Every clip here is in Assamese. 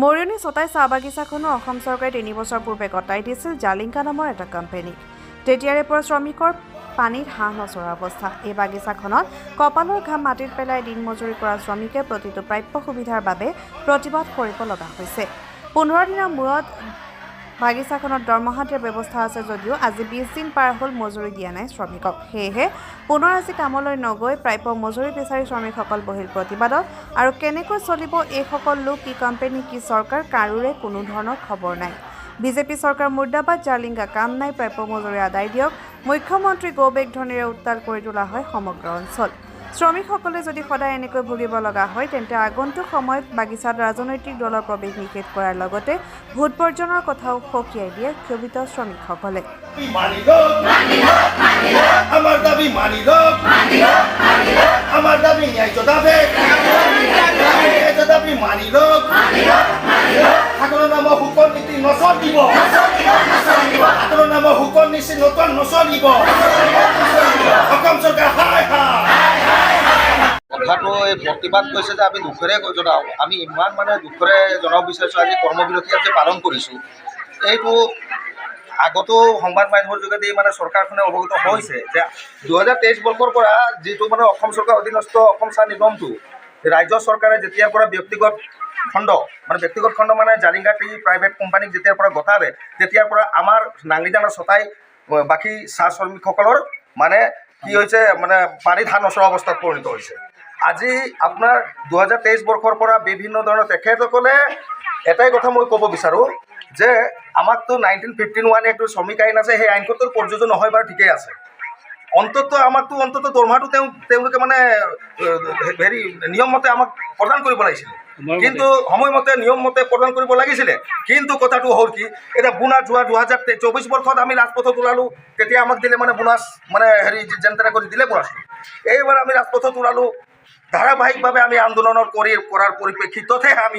মৰিয়নি ছটাই চাহ বাগিচাখনো অসম চৰকাৰে ৩ বছৰ পূৰ্বে গতাই দিছিল জালিংকা নামৰ এটা কোম্পানীক। তেতিয়াৰে পৰা শ্ৰমিকৰ পানীত হাঁহ নচৰা অৱস্থা। এই বাগিচাখনত কপালৰ ঘাম মাটিত পেলাই দিন মজুৰি কৰা শ্ৰমিকে প্ৰতিটো প্ৰাপ্য সুবিধাৰ বাবে প্ৰতিবাদ কৰিব লগা হৈছে। ১৫ দিনৰ মূৰত বাগিচাখনত দৰমহা দিয়াৰ ব্যৱস্থা আছে যদিও আজি ২০ দিন পাৰ হ'ল মজুৰি দিয়া নাই শ্ৰমিকক। সেয়েহে পুনৰ আজি কামলৈ নগৈ প্ৰাপ্য মজুৰি বিচাৰি শ্ৰমিকসকল বহিল প্ৰতিবাদত। আৰু কেনেকৈ চলিব এইসকল লোক, কি কোম্পানী, কি চৰকাৰ, কাৰোৰে কোনো ধৰণৰ খবৰ নাই। বিজেপি চৰকাৰ মুৰ্দাবাদ, জালিংকা কাম নাই, প্ৰাপ্য মজুৰি আদায় দিয়ক। মুখ্যমন্ত্ৰী গৌবেগ ধনীৰে উত্তাল কৰি তোলা হয় সমগ্ৰ অঞ্চল। শ্ৰমিকসকলে যদি সদায় এনেকৈ ভুগিব লগা হয় তেন্তে আগন্তুক সময়ত বাগিচাত ৰাজনৈতিক দলৰ প্ৰৱেশ নিষেধ কৰাৰ লগতে ভোট বৰ্জনৰ কথাও সকীয়াই দিয়ে ক্ষোভিত শ্ৰমিকসকলে। কথাটো এই প্ৰতিবাদ কৈছে যে আমি দুখেৰে জনাওঁ, আমি ইমান দুখেৰে জনাব বিচাৰিছোঁ। আজি কৰ্মবিৰতি যে পালন কৰিছোঁ, এইটো আগতো সংবাদ মাধ্যমৰ যোগেদি চৰকাৰখনে অৱগত হৈছে যে ২০২৩ বৰ্ষৰ পৰা যিটো অসম চৰকাৰৰ অধীনস্থ অসম চাহ নিগমটো ৰাজ্য চৰকাৰে যেতিয়াৰ পৰা ব্যক্তিগত খণ্ড জালিংকা টি প্ৰাইভেট কোম্পানীক যেতিয়াৰ পৰা গতালে তেতিয়াৰ পৰা আমাৰ নাংলিজানৰ ছটাই বাকী চাহ শ্ৰমিকসকলৰ কি হৈছে পানীত হাঁহ নচৰা অৱস্থাত পৰিণত হৈছে। আজি আপোনাৰ ২০২৩ বৰ্ষৰ পৰা বিভিন্ন ধৰণৰ তেখেতসকলে এটাই কথা মই ক'ব বিচাৰোঁ যে আমাকতো 1951 একটো শ্ৰমিক আইন আছে, সেই আইনখনতো প্ৰযোজ্য নহয় বাৰু, ঠিকেই আছে। আমাকতো দৰমহাটো তেওঁলোকে নিয়মমতে আমাক প্ৰদান কৰিব লাগিছিলে, কিন্তু সময়মতে নিয়মমতে প্ৰদান কৰিব লাগিছিলে। কিন্তু কথাটো হ'ল কি, এতিয়া বোনাছ যোৱা ২০২৪ বৰ্ষত আমি ৰাজপথত ওলালোঁ, তেতিয়া আমাক দিলে বোনাছ যেন তেনে কৰি দিলে বোনাছটো। এইবাৰ আমি ৰাজপথত ওলালোঁ, ধাৰাবাহিকভাৱে আমি আন্দোলন কৰাৰ পৰিপ্ৰেক্ষিততহে আমি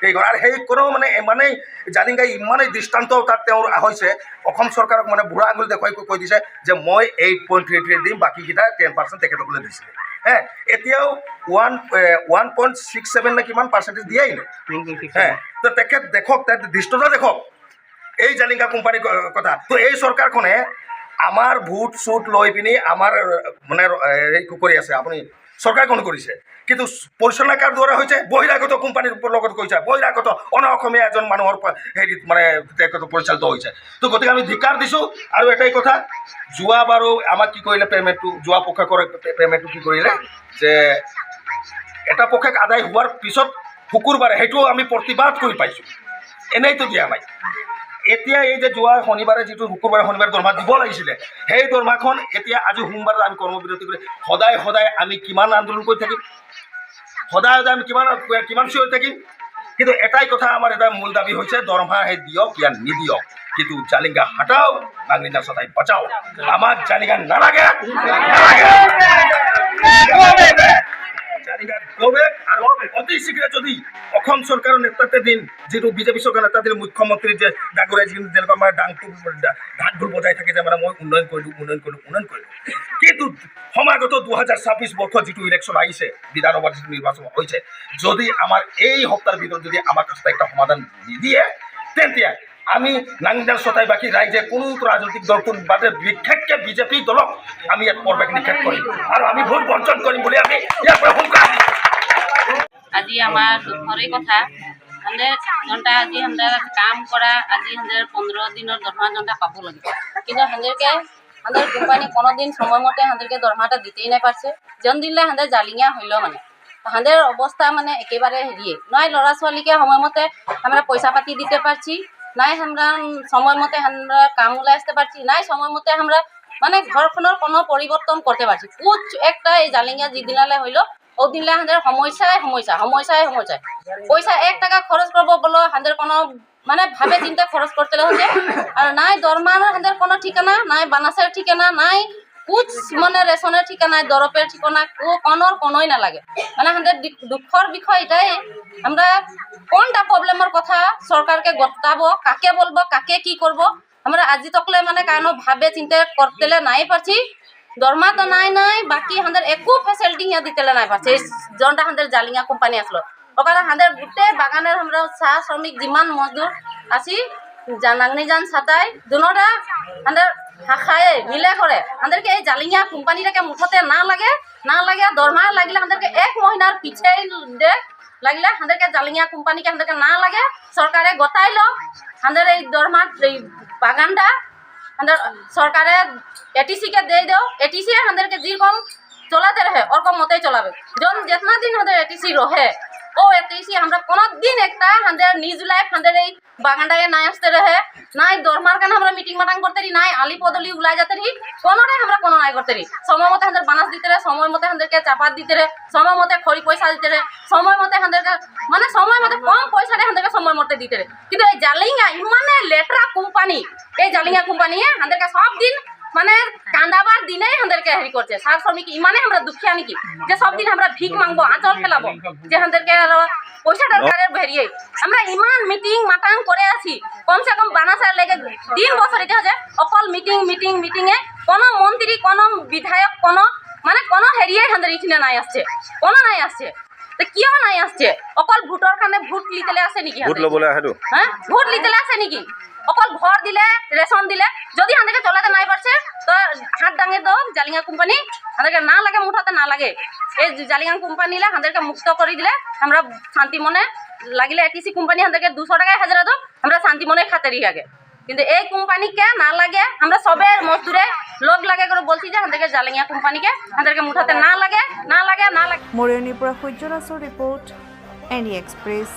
এই আৰু সেই কোনো ইমানেই জালিংকাই ইমানেই দৃষ্টান্ত তাত তেওঁৰ হৈছে, অসম চৰকাৰক বুঢ়া আঙুলি দেখুৱাই কৈ দিছে যে মই 8.33 দিম, বাকীকেইটা 10% তেখেতসকলে দিছিলে। এতিয়াও 1.67 নে কিমান পাৰ্চেণ্টেজ দিয়াই নাই। তো তেখেত দেখক, দৃষ্টতা দেখক এই জালিংকা কোম্পানীৰ কথা। তো এই চৰকাৰখনে আমাৰ ভোট চুট লৈ পিনি আমাৰ কৰি আছে, আপুনি চৰকাৰখন কৰিছে, কিন্তু পৰিচালনা কাৰ দ্বাৰা হৈছে? বহিৰাগত কোম্পানীৰ লগত কৈছে, বহিৰাগত অসমীয়া এজন মানুহৰ তেখেত পৰিচালিত হৈছে। তো গতিকে আমি ধিক্কাৰ দিছোঁ। আৰু এটাই কথা, যোৱা বাৰু আমাক কি কৰিলে পে'মেণ্টটো, যোৱা পক্ষকৰ পে'মেণ্টটো কি কৰিলে যে এটা পক্ষক আদায় হোৱাৰ পিছত শুকুৰবাৰে সেইটো আমি প্ৰতিবাদ কৰি পাইছোঁ, এনেইতো দিয়া নাই। এতিয়া এই যে যোৱা শনিবাৰে শুকুৰবাৰে দৰমহা দিব লাগিছিলে, সেই দৰমহাখন এতিয়া আজি সোমবাৰে আমি কৰ্মবিৰতি কৰি সদায় আমি কিমান আন্দোলন কৰি থাকিম, সদায় আমি কিমান চিঞৰি থাকিম। কিন্তু এটাই কথা, আমাৰ এটা মূল দাবী হৈছে দৰমহা সেই দিয়ক ইয়া নিদিয়ক, কিন্তু জালিংকা হাটাও, নাংলিজা ছটাই বচাও। আমাক জালিংকা নালাগে। অতি শীঘ্ৰে যদি অসম চৰকাৰৰ নেতৃত্বাধীন যিটো বিজেপি চৰকাৰৰ নেতৃত্বাধীন মুখ্যমন্ত্ৰী যে ডাঙৰীয়াই যেনেকুৱা ঢাকঢোল বজাই থাকে যে মই উন্নয়ন কৰিলোঁ, কিন্তু সমাগত ২০২৬ বৰ্ষত যিটো ইলেকশ্যন আহিছে, বিধানসভাত যিটো নিৰ্বাচন হৈছে, যদি আমাৰ এই সপ্তাহৰ ভিতৰত যদি আমাৰ কাছে একটা সমাধান নিদিয়ে, তেন্তে আমি নাংলিজান ছটাই বাকী ৰাইজে কোনো ৰাজনৈতিক দলটো বাদে বিশেষকৈ বিজেপি দলক আমি ইয়াত প্ৰৱেশ নিষেধ কৰিম আৰু আমি ভোট বৰ্জন কৰিম বুলি আমি ইয়াৰ পৰা ভোট কৰিম। আজি আমাৰ দুখৰে কথা, 100 ঘণ্টা আজি আমরা কাম করা, আজি 15 দিনের দরমা ঘণ্টা পাবো লাগে, কিন্তু আমাদের কোম্পানি কোনোদিন সময় মতে আমাদেরকে দরমাটা দিতেই না পারছে। যেন দিলে আমাদের জালিঙা হইল আমাদের অবস্থা একেবারে হেরিয়ে নয়, ল'ৰা ছোৱালীকে সময়মতে আমরা পয়সা পাতি দিতে পারছি নাই, আমরা সময় মতে আমরা কাম ওলাই আসতে পারছি নাই, সময় মতে আমরা ঘরখনের কোনো পরিবর্তন করতে পারছি। কুছ একটা এই জালিঙা যেদিনালে হইল ওদিনলে আমাদের সমস্যায় পয়সা 1 টাকা খরচ করবো বলো আমাদের কোনো ভাবে চিন্তা খরচ করতে হচ্ছে। আর নাই দরমার আমাদের কোনো ঠিকানা নাই, বানাসের ঠিকানা নাই, কুছ রেশনের ঠিকানা, দরপের ঠিকানা কোনোই না লাগে। আমাদের দুঃখর বিষয় এটাই, আমরা কোনটা প্রবলেমের কথা সরকারকে গতাবো, কাকে বলবো, কাকে কি করব, আমরা আজি তকলে কারণ ভাবে চিন্তা করতে নাই পারছি। দরমা তো নাই, বাকি আমাদের একো ফ্যাসিলিটি দিতে নাই পারছে। যেটা আমাদের জালিঙা কোম্পানি আসলো ওখানে আমাদের গোটেই বাগানের আমরা চাহ শ্রমিক যিমান মজদুর আছি নাংনি যান ছাতাই দুনোটা আমাদের খায়ে মিলে করে আমাদেরকে এই জালিঙ্গা কোম্পানিটাকে মুঠতে না লাগে দরমা লাগলে আমাদেরকে 1 মহিনার পিছে দে লাগলে আমাদেরকে জালিঙ্গা কোম্পানিকে আমাদেরকে না লাগে সরকারে গতাইল আমাদের এই দরমার এই বাগানটা আমাদের সরকারে এটিসি কে দিয়ে দাও এটিসি আমাদেরকে যেরকম চলাতে রহে ওরকম মতেই চলাবে যখন যেতনা দিন আমাদের এটিসি রহে ও এটিসি আমরা কোনো দিন একটা আমাদের নিজ লাইফ আমাদের এই বাগানটাকে নাই আসতে রহে নাই দরমার কারণে আমরা মিটিং মাটাং করতে রি নাই আলি পদলি উলাই যেতে রি কোনোটাই আমরা কোনো নাই করতে রি সময় মতো আমাদের বানাস দিতে রে সময় মতো আমাদেরকে চাপাত দিতে রে সময় মতো খড়ি পয়সা দিতে রে সময় মতো আমাদেরকে মানে সময় মতো কম পয়সাতে আমাদেরকে সময় মতো দিতে রে কিন্তু এই জালিঙ্গা ইমানে লেটরা কোম্পানি এই জালিঙ্গা কোম্পানি আমাদেরকে সব দিন মানে কান্দাবার দিনেই আমাদেরকে হেরি করছে সার শ্রমিক ইমানে আমরা দুঃখিয়া নাকি যে সব দিন আমরা ভিক মাংবো আঁচল ফেলাবো যে আমাদেরকে পয়সা দরকারের বেরিয়ে আমরা ইমান মিটিং মাটাং করে আছি কমসে কম বানাসার লেগে 3 বছর এটা হচ্ছে অকল মিটিং এ কোনো মন্ত্রী কোনো বিধায়ক কোনো মানে কোনো হেরিয়ে আমাদের এখানে নাই আসছে কোনো নাই আসছে তো কিয় নাই আসছে অকল ভোটর কারণে ভোট লিতেলে আসে নাকি ভোট লবলে আহে হ্যাঁ ভোট লিতেলে আসে নাকি অকল ঘর দিলে রেশন দিলে যদি আমাদেরকে চলাতে নাই পারছে তো হাত ডাঙে দাও জালিঙ্গা কোম্পানি আমাদেরকে না লাগে মুঠাতে না লাগে এই জালিঙ্গা কোম্পানিলে আমাদেরকে মুক্ত করে দিলে আমরা শান্তি মনে লাগিলে এটিসি কোম্পানি আমাদেরকে 200 টাকায় হাজারা দাও আমরা শান্তি মনে খাতে রি আগে কিন্তু এই কোম্পানিকে না লাগে আমরা সবে মজদুরে লোক লাগে করে বলছি যে আমাদেরকে জালিঙ্গা কোম্পানিকে আমাদেরকে মুঠাতে না লাগে মৰিয়নিৰ পৰা সূৰ্য দাসৰ ৰিপৰ্ট এনি এক্সপ্ৰেছ।